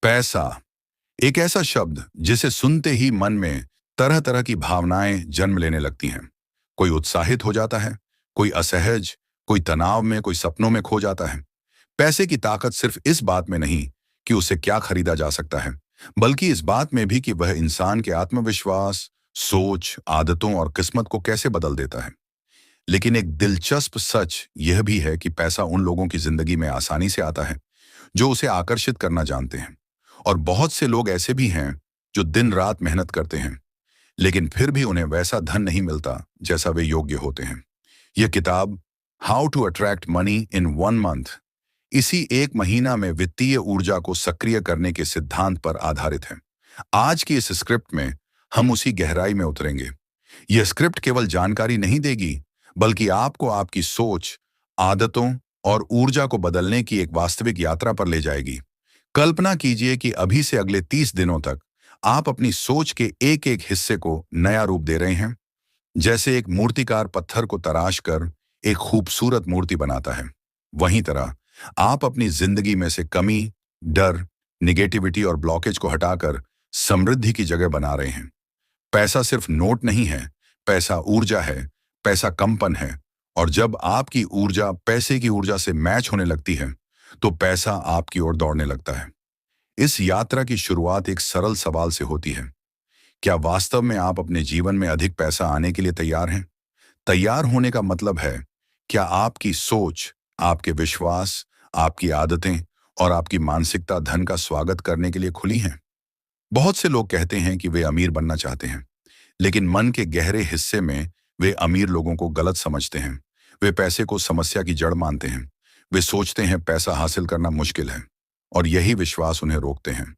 पैसा एक ऐसा शब्द जिसे सुनते ही मन में तरह तरह की भावनाएं जन्म लेने लगती हैं। कोई उत्साहित हो जाता है, कोई असहज, कोई तनाव में, कोई सपनों में खो जाता है। पैसे की ताकत सिर्फ इस बात में नहीं कि उसे क्या खरीदा जा सकता है, बल्कि इस बात में भी कि वह इंसान के आत्मविश्वास, सोच, आदतों और किस्मत को कैसे बदल देता है। लेकिन एक दिलचस्प सच यह भी है कि पैसा उन लोगों की जिंदगी में आसानी से आता है जो उसे आकर्षित करना जानते हैं। और बहुत से लोग ऐसे भी हैं जो दिन रात मेहनत करते हैं, लेकिन फिर भी उन्हें वैसा धन नहीं मिलता जैसा वे योग्य होते हैं। यह किताब how to attract money in 1 month इसी एक महीना में वित्तीय ऊर्जा को सक्रिय करने के सिद्धांत पर आधारित है। आज की इस स्क्रिप्ट में हम उसी गहराई में उतरेंगे। यह स्क्रिप्ट केवल जानकारी नहीं देगी, बल्कि आपको आपकी सोच, आदतों और ऊर्जा को बदलने की एक वास्तविक यात्रा पर ले जाएगी। कल्पना कीजिए कि अभी से अगले 30 दिनों तक आप अपनी सोच के एक एक हिस्से को नया रूप दे रहे हैं। जैसे एक मूर्तिकार पत्थर को तराश कर एक खूबसूरत मूर्ति बनाता है, वहीं तरह आप अपनी जिंदगी में से कमी, डर, निगेटिविटी और ब्लॉकेज को हटाकर समृद्धि की जगह बना रहे हैं। पैसा सिर्फ नोट नहीं है, पैसा ऊर्जा है, पैसा कंपन है। और जब आपकी ऊर्जा पैसे की ऊर्जा से मैच होने लगती है, तो पैसा आपकी ओर दौड़ने लगता है। इस यात्रा की शुरुआत एक सरल सवाल से होती है। क्या वास्तव में आप अपने जीवन में अधिक पैसा आने के लिए तैयार हैं? तैयार होने का मतलब है, क्या आपकी सोच, आपके विश्वास, आपकी आदतें और आपकी मानसिकता धन का स्वागत करने के लिए खुली हैं? बहुत से लोग कहते हैं कि वे अमीर बनना चाहते हैं, लेकिन मन के गहरे हिस्से में वे अमीर लोगों को गलत समझते हैं। वे पैसे को समस्या की जड़ मानते हैं। वे सोचते हैं पैसा हासिल करना मुश्किल है, और यही विश्वास उन्हें रोकते हैं।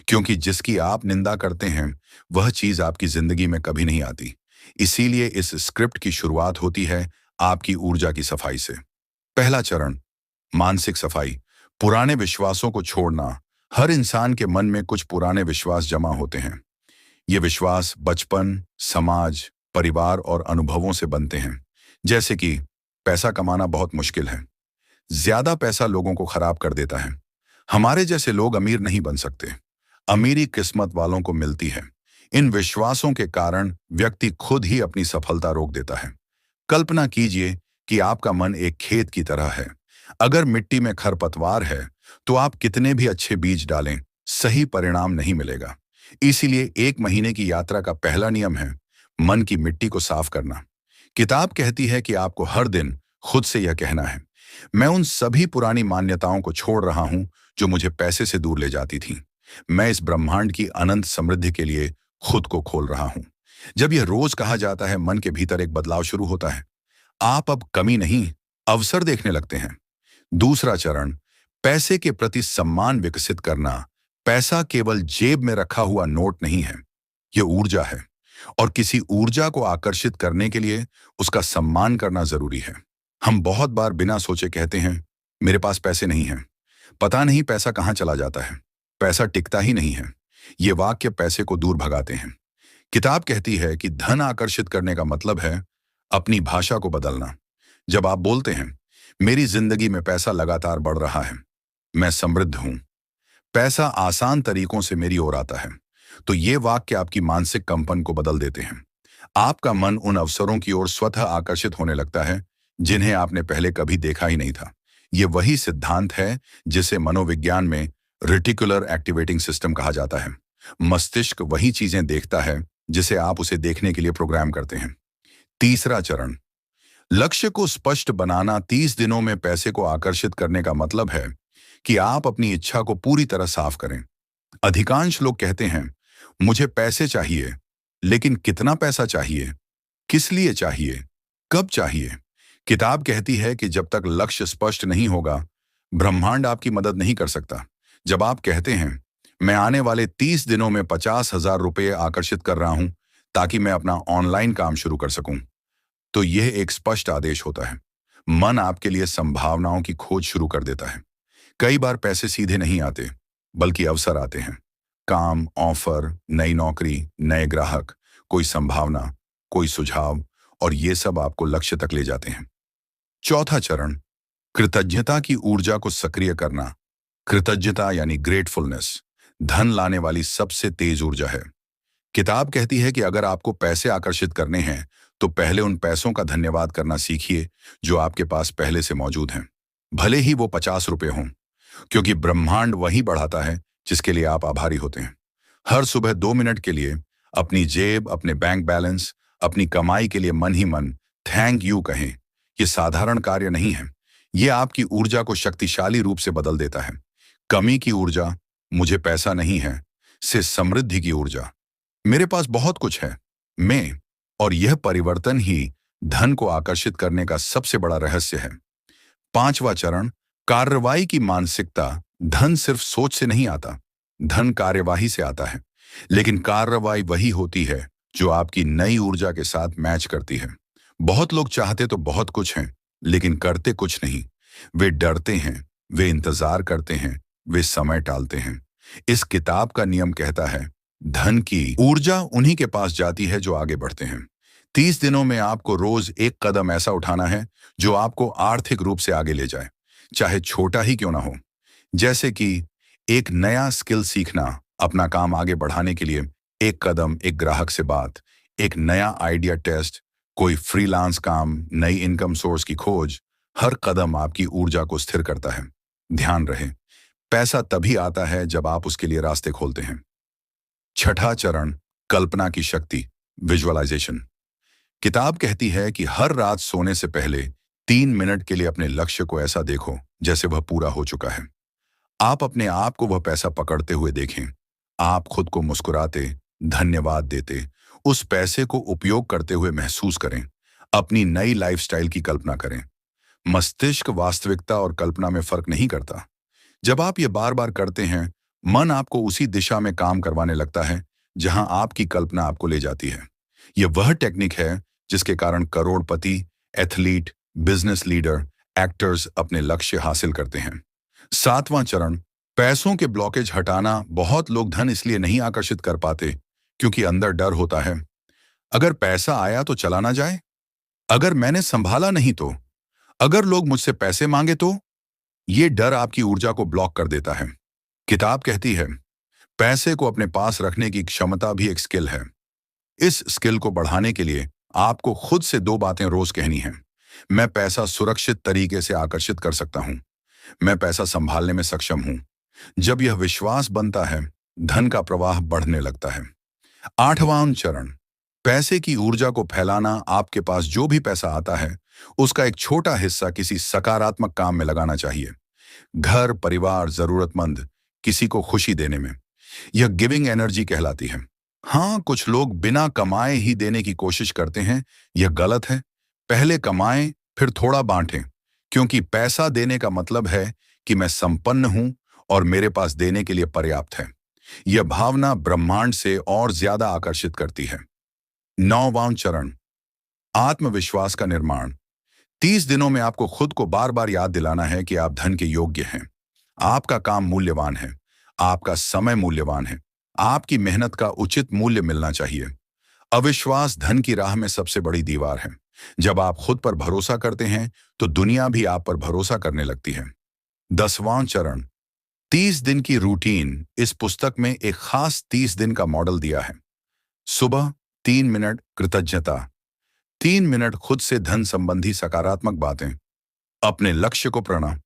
क्योंकि जिसकी आप निंदा करते हैं, वह चीज आपकी जिंदगी में कभी नहीं आती। इसीलिए इस स्क्रिप्ट की शुरुआत होती है आपकी ऊर्जा की सफाई से। पहला चरण, मानसिक सफाई। पुराने विश्वासों को छोड़ना। हर इंसान के मन में कुछ पुराने विश्वास जमा होते हैं। ये विश्वास बचपन, समाज, परिवार और अनुभवों से बनते हैं। जैसे कि पैसा कमाना बहुत मुश्किल है, ज्यादा पैसा लोगों को खराब कर देता है, हमारे जैसे लोग अमीर नहीं बन सकते, अमीरी किस्मत वालों को मिलती है। इन विश्वासों के कारण व्यक्ति खुद ही अपनी सफलता रोक देता है। कल्पना कीजिए कि आपका मन एक खेत की तरह है। अगर मिट्टी में खरपतवार है, तो आप कितने भी अच्छे बीज डालें, सही परिणाम नहीं मिलेगा। इसीलिए 1 महीने की यात्रा का पहला नियम है मन की मिट्टी को साफ करना। किताब कहती है कि आपको हर दिन खुद से यह कहना है, मैं उन सभी पुरानी मान्यताओं को छोड़ रहा हूं जो मुझे पैसे से दूर ले जाती थी। मैं इस ब्रह्मांड की अनंत समृद्धि के लिए खुद को खोल रहा हूं। जब यह रोज कहा जाता है, मन के भीतर एक बदलाव शुरू होता है। आप अब कमी नहीं, अवसर देखने लगते हैं। दूसरा चरण, पैसे के प्रति सम्मान विकसित करना। पैसा केवल जेब में रखा हुआ नोट नहीं है, यह ऊर्जा है। और किसी ऊर्जा को आकर्षित करने के लिए उसका सम्मान करना जरूरी है। हम बहुत बार बिना सोचे कहते हैं, मेरे पास पैसे नहीं हैं, पता नहीं पैसा कहां चला जाता है, पैसा टिकता ही नहीं है। ये वाक्य पैसे को दूर भगाते हैं। किताब कहती है कि धन आकर्षित करने का मतलब है अपनी भाषा को बदलना। जब आप बोलते हैं, मेरी जिंदगी में पैसा लगातार बढ़ रहा है, मैं समृद्ध हूं, पैसा आसान तरीकों से मेरी ओर आता है, तो ये वाक्य आपकी मानसिक कंपन को बदल देते हैं। आपका मन उन अवसरों की ओर स्वतः आकर्षित होने लगता है जिन्हें आपने पहले कभी देखा ही नहीं था। ये वही सिद्धांत है जिसे मनोविज्ञान में रेटिकुलर एक्टिवेटिंग सिस्टम कहा जाता है। मस्तिष्क वही चीजें देखता है जिसे आप उसे देखने के लिए प्रोग्राम करते हैं। तीसरा चरण, लक्ष्य को स्पष्ट बनाना। 30 दिनों में पैसे को आकर्षित करने का मतलब है कि आप अपनी इच्छा को पूरी तरह साफ करें। अधिकांश लोग कहते हैं, मुझे पैसे चाहिए, लेकिन कितना पैसा चाहिए, किस लिए चाहिए, कब चाहिए? किताब कहती है कि जब तक लक्ष्य स्पष्ट नहीं होगा, ब्रह्मांड आपकी मदद नहीं कर सकता। जब आप कहते हैं, मैं आने वाले 30 दिनों में 50,000 रुपये आकर्षित कर रहा हूं ताकि मैं अपना ऑनलाइन काम शुरू कर सकूं, तो यह एक स्पष्ट आदेश होता है। मन आपके लिए संभावनाओं की खोज शुरू कर देता है। कई बार पैसे सीधे नहीं आते, बल्कि अवसर आते हैं। काम, ऑफर, नई नौकरी, नए ग्राहक, कोई संभावना, कोई सुझाव, और ये सब आपको लक्ष्य तक ले जाते हैं। चौथा चरण, कृतज्ञता की ऊर्जा को सक्रिय करना। कृतज्ञता यानी ग्रेटफुलनेस। धन लाने वाली सबसे तेज ऊर्जा है। किताब कहती है कि अगर आपको पैसे आकर्षित करने हैं तो पहले उन पैसों का धन्यवाद करना सीखिए जो आपके पास पहले से मौजूद हैं, भले ही वो 50 रुपए हों, क्योंकि ब्रह्मांड वही बढ़ाता है जिसके लिए आप आभारी होते हैं। हर सुबह 2 मिनट के लिए अपनी जेब, अपने बैंक बैलेंस, अपनी कमाई के लिए मन ही मन थैंक यू कहें। ये साधारण कार्य नहीं है, ये आपकी ऊर्जा को शक्तिशाली रूप से बदल देता है। कमी की ऊर्जा, मुझे पैसा नहीं है, से समृद्धि की ऊर्जा, मेरे पास बहुत कुछ है, मैं, और यह परिवर्तन ही धन को आकर्षित करने का सबसे बड़ा रहस्य है। पांचवा चरण, कार्रवाई की मानसिकता। धन सिर्फ सोच से नहीं आता, धन कार्यवाही से आता है। लेकिन कार्रवाई वही होती है जो आपकी नई ऊर्जा के साथ मैच करती है। बहुत लोग चाहते तो बहुत कुछ हैं, लेकिन करते कुछ नहीं। वे डरते हैं, वे इंतजार करते हैं, वे समय टालते हैं। इस किताब का नियम कहता है, धन की ऊर्जा उन्हीं के पास जाती है जो आगे बढ़ते हैं। 30 दिनों में आपको रोज एक कदम ऐसा उठाना है जो आपको आर्थिक रूप से आगे ले जाए, चाहे छोटा ही क्यों ना हो। जैसे कि एक नया स्किल सीखना, अपना काम आगे बढ़ाने के लिए एक कदम, एक ग्राहक से बात, एक नया आइडिया टेस्ट, कोई फ्रीलांस काम, नई इनकम सोर्स की खोज। हर कदम आपकी ऊर्जा को स्थिर करता है। ध्यान रहे, पैसा तभी आता है जब आप उसके लिए रास्ते खोलते हैं। छठा चरण, कल्पना की शक्ति, विजुअलाइजेशन। किताब कहती है कि हर रात सोने से पहले 3 मिनट के लिए अपने लक्ष्य को ऐसा देखो जैसे वह पूरा हो चुका है। आप अपने आप को वह पैसा पकड़ते हुए देखें, आप खुद को मुस्कुराते, धन्यवाद देते, उस पैसे को उपयोग करते हुए महसूस करें। अपनी नई लाइफस्टाइल की कल्पना करें। मस्तिष्क वास्तविकता और कल्पना में फर्क नहीं करता। जब आप ये बार बार करते हैं, मन आपको उसी दिशा में काम करवाने लगता है जहां आपकी कल्पना आपको ले जाती है। यह वह टेक्निक है जिसके कारण करोड़पति, एथलीट, बिजनेस लीडर, एक्टर्स अपने लक्ष्य हासिल करते हैं। सातवां चरण, पैसों के ब्लॉकेज हटाना। बहुत लोग धन इसलिए नहीं आकर्षित कर पाते क्योंकि अंदर डर होता है। अगर पैसा आया तो चला ना जाए, अगर मैंने संभाला नहीं तो, अगर लोग मुझसे पैसे मांगे तो। ये डर आपकी ऊर्जा को ब्लॉक कर देता है। किताब कहती है, पैसे को अपने पास रखने की क्षमता भी एक स्किल है। इस स्किल को बढ़ाने के लिए आपको खुद से 2 बातें रोज कहनी है। मैं पैसा सुरक्षित तरीके से आकर्षित कर सकता हूं, मैं पैसा संभालने में सक्षम हूं। जब यह विश्वास बनता है, धन का प्रवाह बढ़ने लगता है। आठवां चरण, पैसे की ऊर्जा को फैलाना। आपके पास जो भी पैसा आता है उसका एक छोटा हिस्सा किसी सकारात्मक काम में लगाना चाहिए। घर, परिवार, जरूरतमंद, किसी को खुशी देने में। यह गिविंग एनर्जी कहलाती है। हाँ, कुछ लोग बिना कमाए ही देने की कोशिश करते हैं, यह गलत है। पहले कमाएं, फिर थोड़ा बांटें, क्योंकि पैसा देने का मतलब है कि मैं संपन्न हूं और मेरे पास देने के लिए पर्याप्त है। यह भावना ब्रह्मांड से और ज्यादा आकर्षित करती है। 9वां चरण, आत्मविश्वास का निर्माण। 30 दिनों में आपको खुद को बार बार याद दिलाना है कि आप धन के योग्य हैं। आपका काम मूल्यवान है, आपका समय मूल्यवान है, आपकी मेहनत का उचित मूल्य मिलना चाहिए। अविश्वास धन की राह में सबसे बड़ी दीवार है। जब आप खुद पर भरोसा करते हैं तो दुनिया भी आप पर भरोसा करने लगती है। 10वां चरण, 30 दिन की रूटीन। इस पुस्तक में एक खास 30 दिन का मॉडल दिया है। सुबह 3 मिनट कृतज्ञता, 3 मिनट खुद से धन संबंधी सकारात्मक बातें, अपने लक्ष्य को प्रणाम,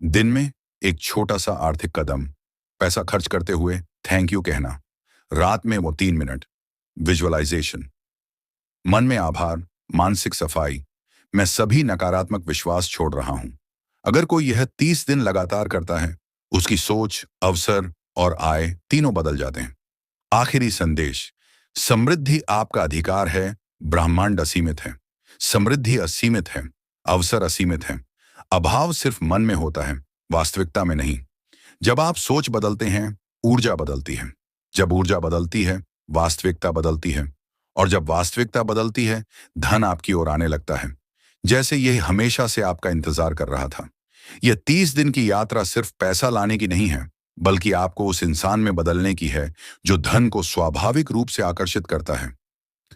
दिन में एक छोटा सा आर्थिक कदम, पैसा खर्च करते हुए थैंक यू कहना, रात में वो 3 मिनट, विजुअलाइजेशन, मन में आभार, मानसिक सफाई, मैं सभी नकारात्मक विश्वास छोड़ रहा हूं। अगर कोई यह 30 दिन लगातार करता है, उसकी सोच, अवसर और आय तीनों बदल जाते हैं। आखिरी संदेश, समृद्धि आपका अधिकार है, ब्रह्मांड असीमित है। समृद्धि असीमित है, अवसर असीमित है। अभाव सिर्फ मन में होता है, वास्तविकता में नहीं। जब आप सोच बदलते हैं, ऊर्जा बदलती है। जब ऊर्जा बदलती है, वास्तविकता बदलती है। और जब वास्तविकता बदलती है, धन आपकी ओर आने लगता है, जैसे यह हमेशा से आपका इंतजार कर रहा था। यह 30 दिन की यात्रा सिर्फ पैसा लाने की नहीं है, बल्कि आपको उस इंसान में बदलने की है जो धन को स्वाभाविक रूप से आकर्षित करता है।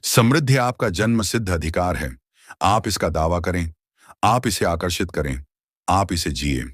समृद्धि आपका जन्म सिद्ध अधिकार है। आप इसका दावा करें, आप इसे आकर्षित करें, आप इसे जिए।